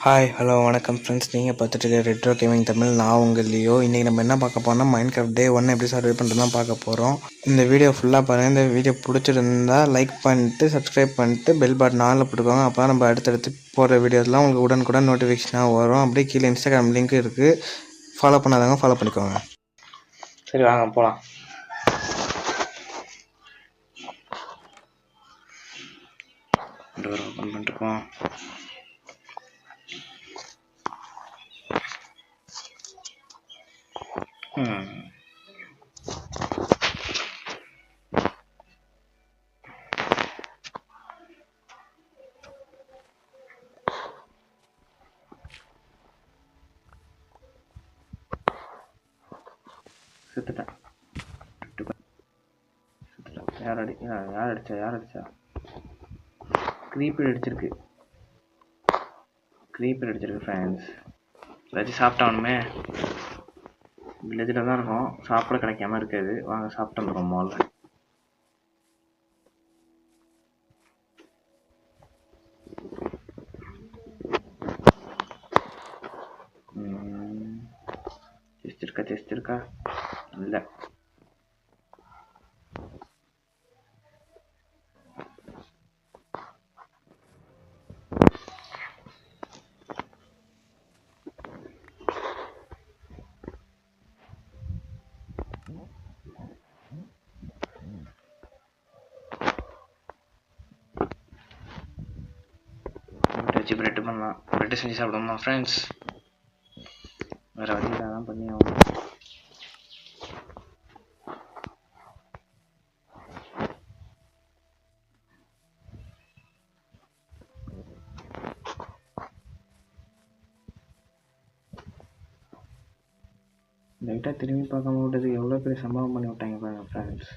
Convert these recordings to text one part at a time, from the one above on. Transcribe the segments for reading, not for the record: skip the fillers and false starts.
Hi hello வணக்கம் friends, நீங்கள் பார்த்துட்டு இருக்க ரெட்ரோ கேமிங் தமிழ். நான் உங்கள் லியோ. இன்றைக்கி நம்ம என்ன பார்க்க போகிறோம்னா மைண்ட் கிராஃப்ட் டே 1 எப்படி சர்வே பண்ணுறது தான் பார்க்க போகிறோம். இந்த வீடியோ ஃபுல்லாக பாருங்கள். இந்த வீடியோ பிடிச்சிருந்தா லைக் பண்ணிட்டு சப்ஸ்கிரைப் பண்ணிட்டு பெல் பட்டன் ஆனில் போட்டுக்கோங்க. அப்போ நம்ம அடுத்தடுத்து போகிற வீடியோஸ்லாம் உங்களுக்கு உடனுக்குடன் நோட்டிஃபிகேஷனாக வரும். அப்படியே கீழே இன்ஸ்டாகிராம் லிங்க் இருக்குது, ஃபாலோ பண்ணாதவங்க ஃபாலோ பண்ணிக்கோங்க. சரி வாங்க போகலாம். டோர் ஓப்பன் பண்ணிட்டுருக்கோம். செத்துட்டேன். யார் அடிச்சா க்ரீப்பர் அடிச்சிருக்கு ஃப்ரெண்ட்ஸ். ஏதாச்சும் சாப்பிட்டானுமே. வில்லேஜில் தான் இருக்கும், சாப்பிட கிடைக்காம இருக்காது. வாங்க சாப்பிட்டு வந்துடுவோம். மாலில் செஸ்ட் இருக்கா இல்லை. வச்சு பிரெட் பண்ணலாம். பிரெட்டு செஞ்சு சாப்பிடுவோமா ஃப்ரெண்ட்ஸ்? வேறு வழி தான் பண்ணி ஆகும். லைட்டாக திரும்பி பார்க்காம விட்டது எவ்வளோ பெரிய சம்பவம் பண்ணி விட்டாங்க பாருங்க ஃப்ரெண்ட்ஸ்.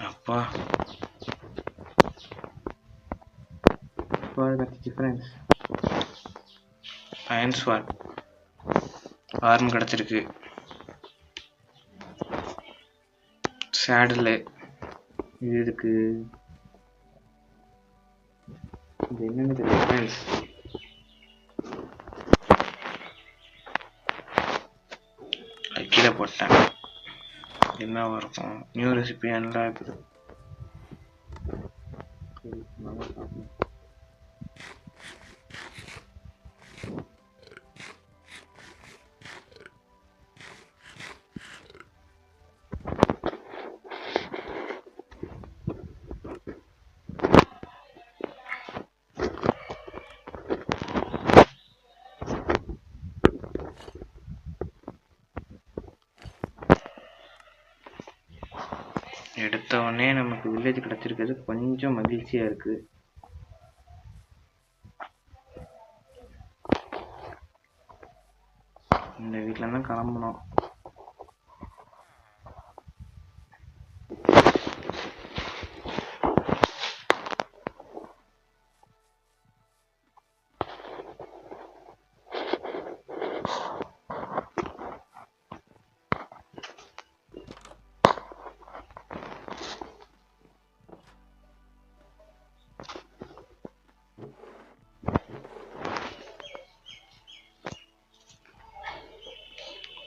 அப்பா கிடச்சிச்சு ஃப்ரெண்ட்ஸ். அயன் ஸ்வாட் ஆர்ம் கிடச்சிருக்கு. சேடில் இது இருக்கு. இது என்னன்னு தெரியல ஃப்ரெண்ட்ஸ். கீழே போட்டேன். என்ன இருக்கும்? நியூ ரெசிபி நல்லா இருக்குது. எடுத்த உடனே நமக்கு வில்லேஜ் கிடச்சிருக்கிறது கொஞ்சம் மகிழ்ச்சியாக இருக்குது. இந்த வீட்டில் தான் கிளம்பணும்.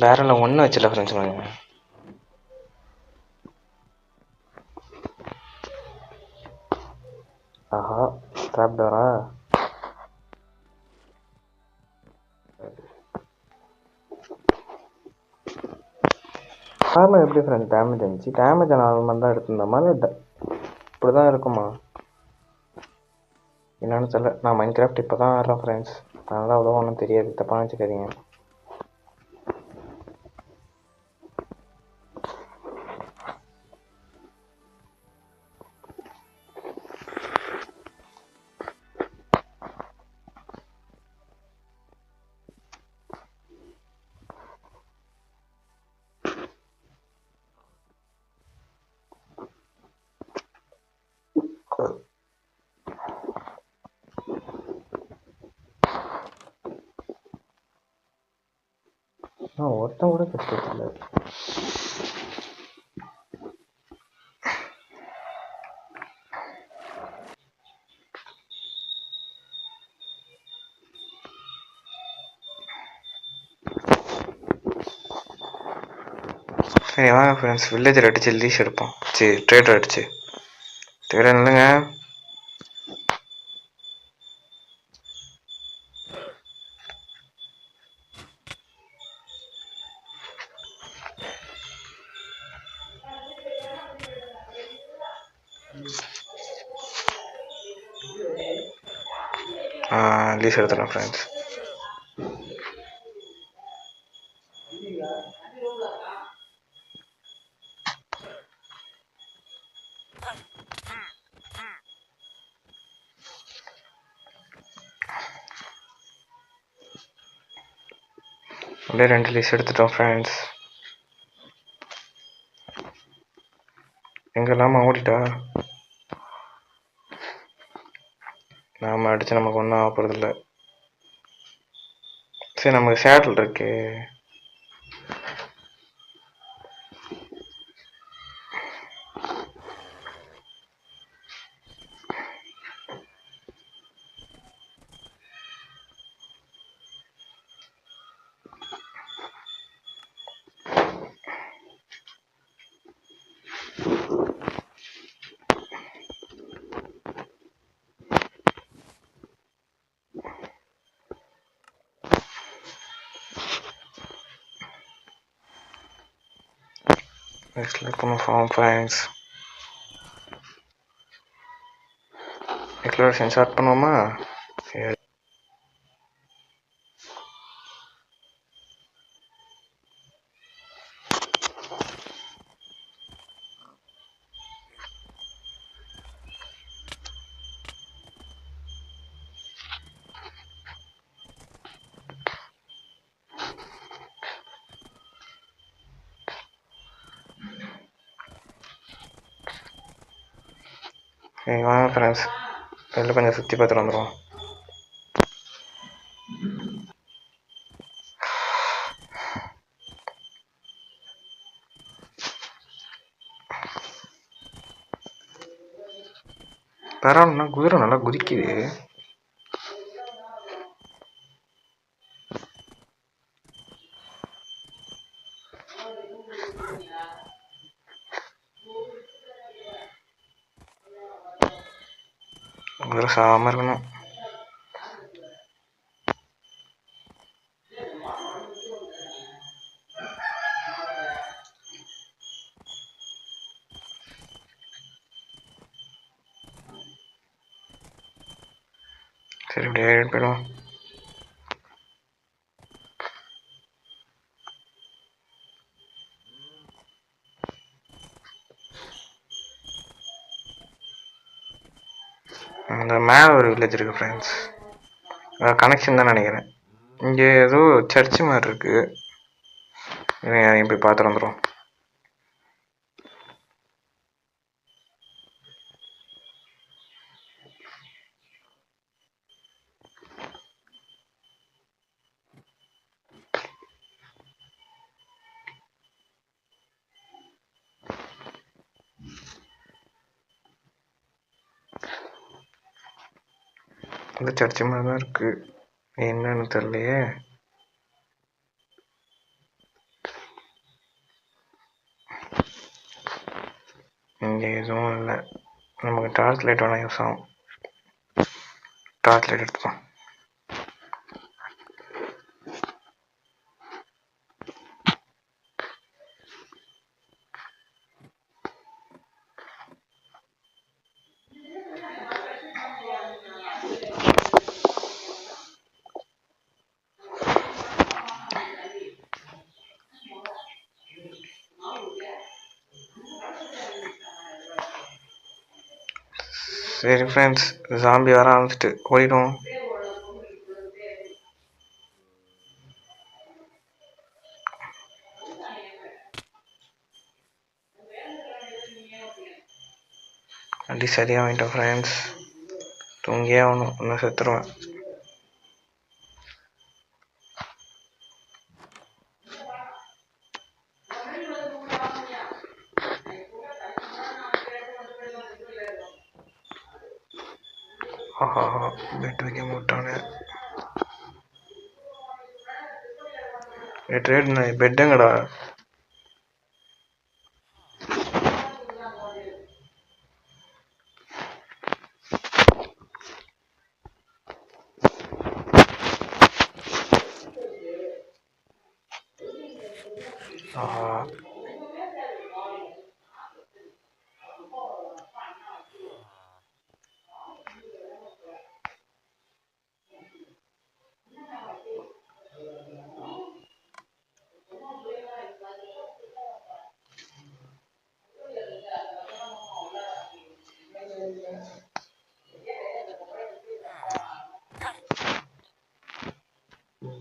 பேரலில் ஒன்றும் வச்சிடல ஃப்ரெண்ட்ஸ். ஆஹா, ட்ராப் டோரா? நார்மல் எப்படி ஃப்ரெண்ட்ஸ் டேமேஜ் இருந்துச்சு? டேமேஜ் நார்மல் தான் எடுத்திருந்தோமா இல்லை இப்படி தான் இருக்குமா என்னன்னு சொல்ல. நான் மைண்ட் கிராஃப்ட் இப்போ தான் ஆடுறேன் ஃப்ரெண்ட்ஸ், அதனால் அவ்வளோ ஒன்றும் தெரியாது, தப்பாக வச்சுக்காதீங்க. ஒருத்தன் கூட கற்றுக்கல. சரி வாங்க ஃப்ரெண்ட்ஸ், வில்லேஜர் அடிச்சு லீஸ் எடுப்போம். சரி ட்ரேடர் அடிச்சு ட்ரேடர் இல்லைங்க. லீஸ் எடுத்துடலாம் ஃப்ரெண்ட்ஸ். அப்படியே 2 லீஸ் எடுத்துட்டோம் ஃப்ரெண்ட்ஸ். எங்கெல்லாமா ஓடிட்டா? நாம் அடித்து நமக்கு ஒன்றும் ஆக போகிறதில்ல. சரி நமக்கு சேட்டில் இருக்கு. Let's look on farm friends. Exploration start பண்ணுவோமா? சரி வாங்க ஃப்ரெண்ட்ஸ், வெளில கொஞ்சம் சுற்றி பார்த்துட்டு வந்துடுவோம். பரவாயில்லண்ணா, குதிரை நல்லா குதிக்குது. குதிரை சாம இருக்கணும். சரி இப்படியே போயிடுவோம். இந்த மேலே ஒரு வில்லேஜ் இருக்குது ஃப்ரெண்ட்ஸ், கனெக்ஷன் தான் நினைக்கிறேன். இங்கே ஏதோ சர்ச்சு மாதிரி இருக்குது, அதையும் போய் பார்த்துட்டு வந்துடும். இந்த சர்ச்சு மாதிரி தான் இருக்குது, என்னன்னு தெரியலையே. இங்கே எதுவும் இல்லை. நமக்கு டார்ச் லைட் வேணால் யூஸ் ஆகும். டார்ச் லைட் எடுத்துக்கலாம். சரி ஃப்ரெண்ட்ஸ், ஜாம்பி வர ஆரம்பிச்சிட்டு ஓடிடும். அடி சரியாக வாங்கிட்டோம் ஃப்ரெண்ட்ஸ், தூங்கியே ஆகணும், இன்னும் செத்துருவேன். ஆஹா பெட் வைக்க மாட்டானே. ட்ரேட் பெட்டுங்கடா. ஆஹா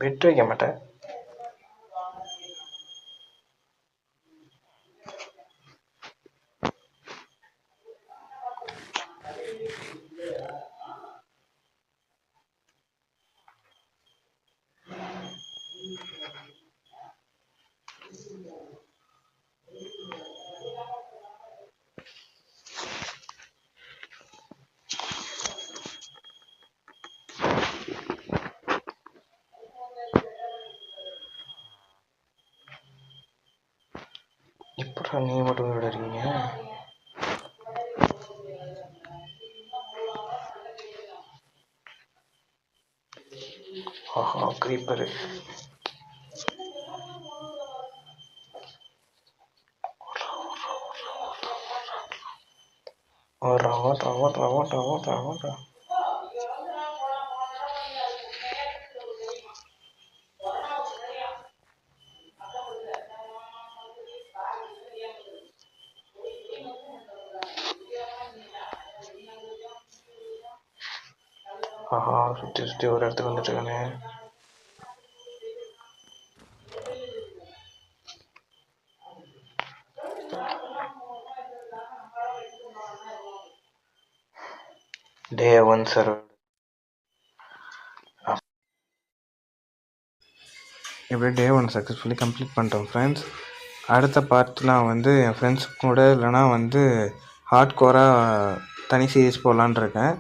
பெட் வைக்க மாட்டேன். எப்படா நீ மட்டும் விடுறீங்க? ஆஹா கிரீப்பரு. ஓடுறா. ஆஹா சுற்றி ஒரு இடத்துக்கு வந்துட்டுருக்கானே. Day 1 server. இப்படி Day 1 சக்ஸஸ்ஃபுல்லி கம்ப்ளீட் பண்ணிட்டோம் ஃப்ரெண்ட்ஸ். அடுத்த பார்ட்லாம் வந்து என் ஃப்ரெண்ட்ஸ் கூட இல்லைனா வந்து ஹார்ட் கோராக தனி சீரீஸ் போடலான் இருக்கேன்.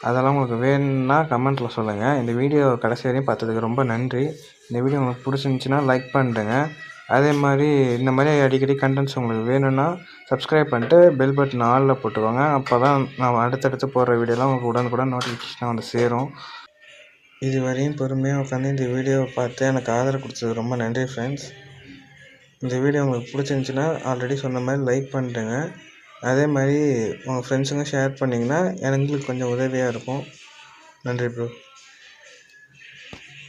அதெல்லாம் உங்களுக்கு வேணும்னா கமெண்ட்டில் சொல்லுங்கள். இந்த வீடியோ கடைசி வரையும் பார்த்ததுக்கு ரொம்ப நன்றி. இந்த வீடியோ உங்களுக்கு பிடிச்சிருந்துச்சின்னா லைக் பண்ணிடுங்க. அதே மாதிரி இந்த மாதிரி அடிக்கடி கண்டென்ட்ஸ் உங்களுக்கு வேணும்னா சப்ஸ்கிரைப் பண்ணிட்டு பெல் பட்டன் ஆலில் போட்டுக்கோங்க. அப்போ தான் நான் அடுத்தடுத்து போடுற வீடியோலாம் உங்களுக்கு உடனுக்குடன் நோட்டிஃபிகேஷனாக வந்து சேரும். இது வரையும் பொறுமையாக உட்காந்து இந்த வீடியோவை பார்த்து எனக்கு ஆதரவு கொடுத்தது ரொம்ப நன்றி ஃப்ரெண்ட்ஸ். இந்த வீடியோ உங்களுக்கு பிடிச்சிருந்துச்சின்னா ஆல்ரெடி சொன்ன மாதிரி லைக் பண்ணிட்டுங்க. அதே மாதிரி உங்கள் ஃப்ரெண்ட்ஸுங்க ஷேர் பண்ணிங்கன்னா எங்களுக்கு கொஞ்சம் உதவியாக இருக்கும். நன்றி ப்ரோ.